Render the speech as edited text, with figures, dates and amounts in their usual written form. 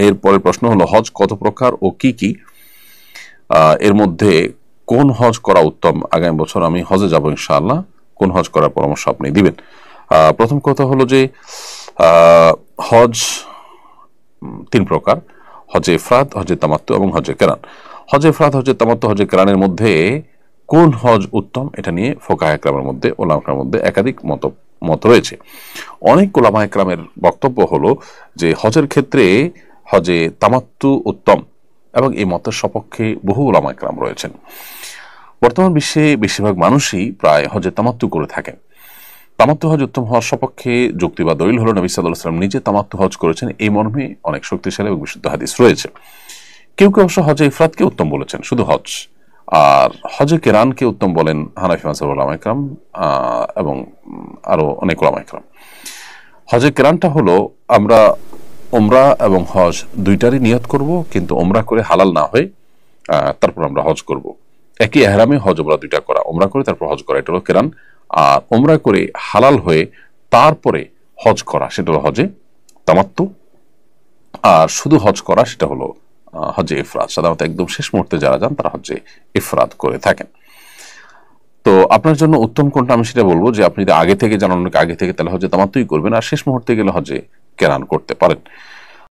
এরপরের প্রশ্ন হলো হজ কত প্রকার ও কি কি, এর মধ্যে কোন হজ করা উত্তম? আগামী বছর আমি হজে যাব ইনশাআল্লাহ, কোন হজ করার পরামর্শ আপনি দিবেন? প্রথম কথা হলো যে হজ তিন প্রকার: হজে ইফরাদ, হজে তামাত্তু এবং হজে কেরান। হজে ইফরাদ, হজে তামাত্তু, হজে কেরানের মধ্যে কোন হজ উত্তম, এটা নিয়ে ফুকাহা ইকরামের মধ্যে, উলামা ইকরামের মধ্যে একাধিক মত রয়েছে। অনেক উলামা ইকরামের বক্তব্য হলো যে হজের ক্ষেত্রে হজে তামাত্তু উত্তম, এবং এই মতের সপক্ষে বহু উলামা ইকরাম রয়েছেন। বর্তমান বিশ্বে বেশিরভাগ মানুষই প্রায় হজে তামাত্তু করে থাকেন। তামাত্তু হজ উত্তম হওয়ার সপক্ষে যুক্তি বা দলিল হলো নবী সাল্লাল্লাহু আলাইহি ওয়াসাল্লাম নিজে তামাত্তু হজ করেছেন, এই মর্মে অনেক শক্তিশালী এবং বিশুদ্ধ হাদিস রয়েছে। কেউ কেউ অবশ্য হজে ইফরাদকে উত্তম বলেছেন, শুধু হজ। আর হজে কেরানকে উত্তম বলেন হানাফি মাযহাবের উলামা ইকরাম এবং আরো অনেক উলামা ইকরাম। হজে কেরানটা হলো আমরা ওমরা এবং হজ দুইটারই নিয়ত করব, কিন্তু ওমরা করে হালাল না হয়ে তারপর আমরা হজ করব। একই এহরামে হজ ওমরা দুইটা করা, ওমরা করে তারপর হজ করা, এটা হলো কেরান। আর ওমরা করে হালাল হয়ে তারপরে হজ করা, সেটা হলো হজে তামাত্তু। আর শুধু হজ করা, সেটা হলো হজে ইফরাদ। সাধারণত একদম শেষ মুহূর্তে যারা যান তারা হজে ইফরাদ করে থাকেন। তো আপনার জন্য উত্তম কোনটা আমি সেটা বলবো যে আপনি যদি আগে থেকে জানান, অনেক আগে থেকে, তাহলে হজে তামাত্তুই করবেন, আর শেষ মুহূর্তে গেলে হজে কেরান করতে পারেন।